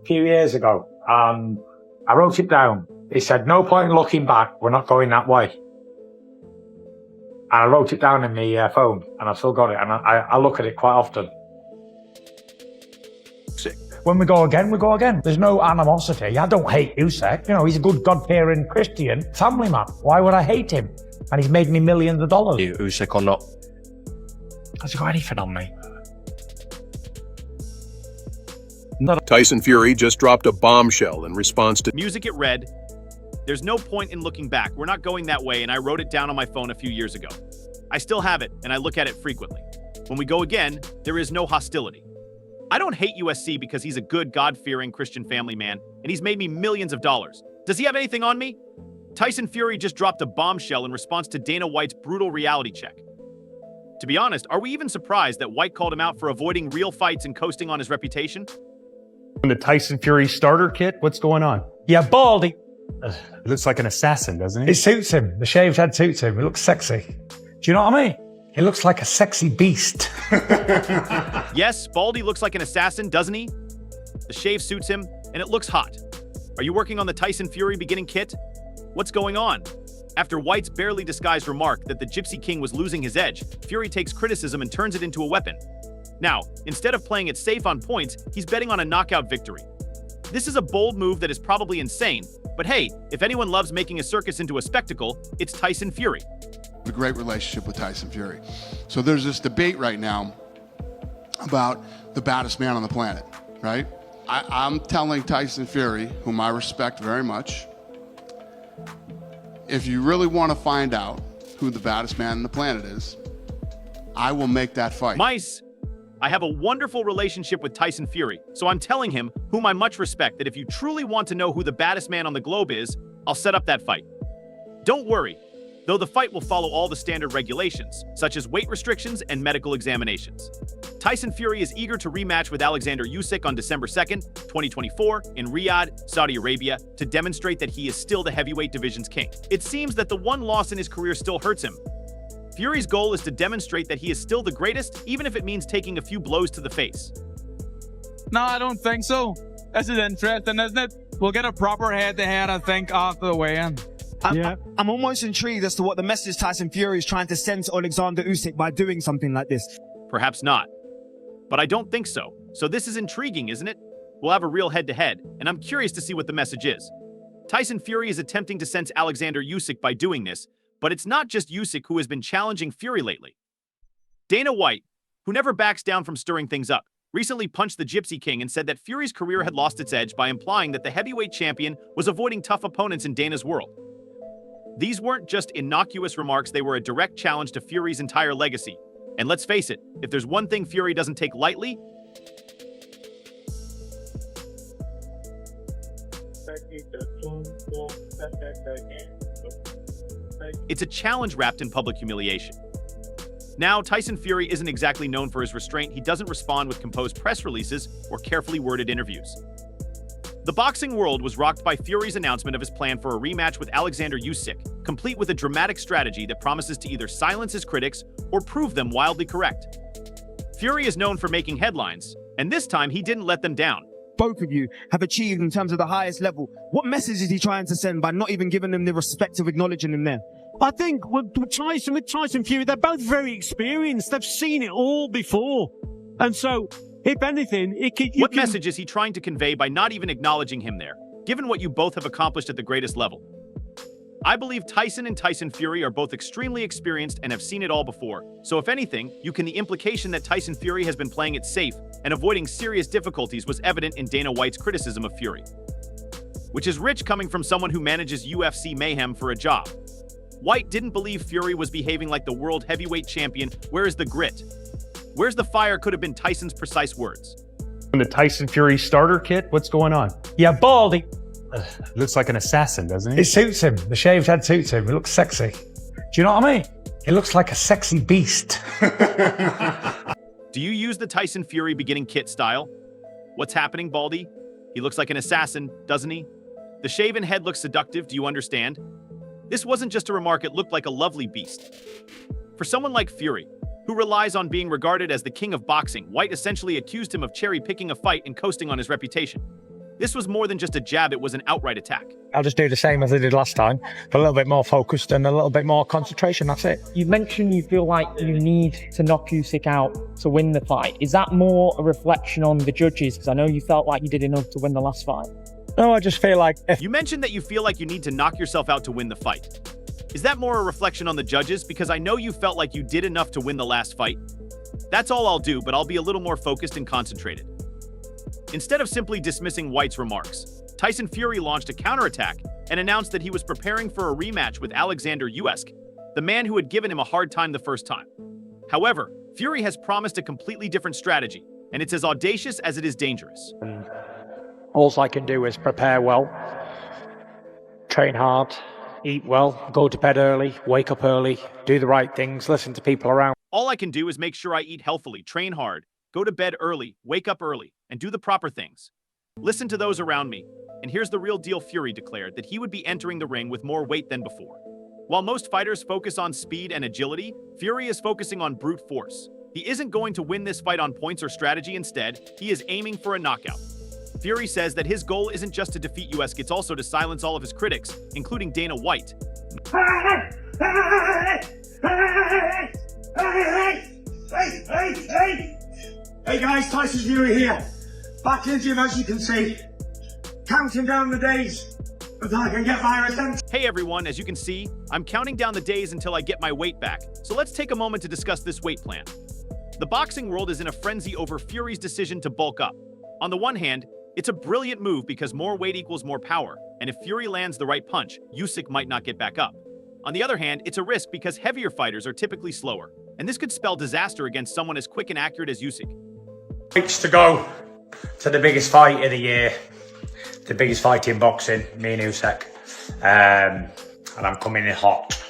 few years ago. I wrote it down. He said, "No point in looking back. We're not going that way." And I wrote it down in my phone, and I've still got it, and I look at it quite often. When we go again, we go again. There's no animosity. I don't hate Usyk. You know, he's a good God-fearing Christian family man. Why would I hate him? And he's made me millions of dollars. Usyk or not? Has he got anything on me? Tyson Fury just dropped a bombshell in response to music it read, "There's no point in looking back. We're not going that way," and I wrote it down on my phone a few years ago. I still have it, and I look at it frequently. When we go again, there is no hostility. I don't hate USC because he's a good, God-fearing Christian family man, and he's made me millions of dollars. Does he have anything on me? Tyson Fury just dropped a bombshell in response to Dana White's brutal reality check. To be honest, are we even surprised that White called him out for avoiding real fights and coasting on his reputation? The Tyson Fury starter kit, what's going on? Yeah, baldy. He looks like an assassin, doesn't he? It suits him. The shaved head suits him. He looks sexy. Do you know what I mean? He looks like a sexy beast. Yes, Baldy looks like an assassin, doesn't he? The shave suits him, and it looks hot. Are you working on the Tyson Fury beginning kit? What's going on? After White's barely disguised remark that the Gypsy King was losing his edge, Fury takes criticism and turns it into a weapon. Now, instead of playing it safe on points, he's betting on a knockout victory. This is a bold move that is probably insane, but hey, if anyone loves making a circus into a spectacle, it's Tyson Fury. A great relationship with Tyson Fury. So there's this debate right now about the baddest man on the planet, right? I'm telling Tyson Fury, whom I respect very much, if you really want to find out who the baddest man on the planet is, I will make that fight. Mice, I have a wonderful relationship with Tyson Fury, so I'm telling him, whom I much respect, that if you truly want to know who the baddest man on the globe is, I'll set up that fight. Don't worry, though the fight will follow all the standard regulations, such as weight restrictions and medical examinations. Tyson Fury is eager to rematch with Alexander Usyk on December 2nd, 2024, in Riyadh, Saudi Arabia, to demonstrate that he is still the heavyweight division's king. It seems that the one loss in his career still hurts him. Fury's goal is to demonstrate that he is still the greatest, even if it means taking a few blows to the face. No, I don't think so. This is interesting, isn't it? We'll get a proper head-to-head, I think, after the weigh-in. I'm almost intrigued as to what the message Tyson Fury is trying to send to Alexander Usyk by doing something like this. Perhaps not. But I don't think so. So this is intriguing, isn't it? We'll have a real head-to-head, and I'm curious to see what the message is. Tyson Fury is attempting to sense Alexander Usyk by doing this, but it's not just Usyk who has been challenging Fury lately. Dana White, who never backs down from stirring things up, recently punched the Gypsy King and said that Fury's career had lost its edge by implying that the heavyweight champion was avoiding tough opponents in Dana's world. These weren't just innocuous remarks, they were a direct challenge to Fury's entire legacy. And let's face it, if there's one thing Fury doesn't take lightly, it's a challenge wrapped in public humiliation. Now, Tyson Fury isn't exactly known for his restraint. He doesn't respond with composed press releases or carefully worded interviews. The boxing world was rocked by Fury's announcement of his plan for a rematch with Alexander Usyk, complete with a dramatic strategy that promises to either silence his critics or prove them wildly correct. Fury is known for making headlines, and this time he didn't let them down. Both of you have achieved in terms of the highest level. What message is he trying to send by not even giving them the respect of acknowledging him there? I think with Tyson Fury, they're both very experienced. They've seen it all before. And so, if anything, What message is he trying to convey by not even acknowledging him there, given what you both have accomplished at the greatest level? I believe Tyson and Tyson Fury are both extremely experienced and have seen it all before. So if anything, the implication that Tyson Fury has been playing it safe and avoiding serious difficulties was evident in Dana White's criticism of Fury. Which is rich coming from someone who manages UFC mayhem for a job. White didn't believe Fury was behaving like the world heavyweight champion. Where is the grit? Where's the fire could have been Tyson's precise words. The Tyson Fury starter kit, what's going on? Yeah, baldy. He looks like an assassin, doesn't he? It suits him. The shaved head suits him. He looks sexy. Do you know what I mean? He looks like a sexy beast. Do you use the Tyson Fury beginning kit style? What's happening, Baldy? He looks like an assassin, doesn't he? The shaven head looks seductive, do you understand? This wasn't just a remark, it looked like a lovely beast. For someone like Fury, who relies on being regarded as the king of boxing, White essentially accused him of cherry-picking a fight and coasting on his reputation. This was more than just a jab, it was an outright attack. I'll just do the same as I did last time, but a little bit more focused and a little bit more concentration, that's it. You mentioned you feel like you need to knock Usyk out to win the fight. Is that more a reflection on the judges? Because I know you felt like you did enough to win the last fight. No, I just feel like if You mentioned that you feel like you need to knock yourself out to win the fight. Is that more a reflection on the judges? Because I know you felt like you did enough to win the last fight. That's all I'll do, but I'll be a little more focused and concentrated. Instead of simply dismissing White's remarks, Tyson Fury launched a counterattack and announced that he was preparing for a rematch with Alexander Usyk, the man who had given him a hard time the first time. However, Fury has promised a completely different strategy, and it's as audacious as it is dangerous. all I can do is prepare well, train hard, eat well, go to bed early, wake up early, do the right things, listen to people around. All I can do is make sure I eat healthily, train hard, go to bed early, wake up early, and do the proper things. Listen to those around me. And here's the real deal. Fury declared that he would be entering the ring with more weight than before. While most fighters focus on speed and agility, Fury is focusing on brute force. He isn't going to win this fight on points or strategy. Instead, he is aiming for a knockout. Fury says that his goal isn't just to defeat Usyk, it's also to silence all of his critics, including Dana White. Hey guys, Tyson Fury here. Back in the gym, as you can see. Counting down the days until I can get my attention. Hey everyone, as you can see, I'm counting down the days until I get my weight back. So let's take a moment to discuss this weight plan. The boxing world is in a frenzy over Fury's decision to bulk up. On the one hand, it's a brilliant move because more weight equals more power, and if Fury lands the right punch, Usyk might not get back up. On the other hand, it's a risk because heavier fighters are typically slower, and this could spell disaster against someone as quick and accurate as Usyk. Weeks to go to the biggest fight of the year, the biggest fight in boxing, me and Usyk, and I'm coming in hot.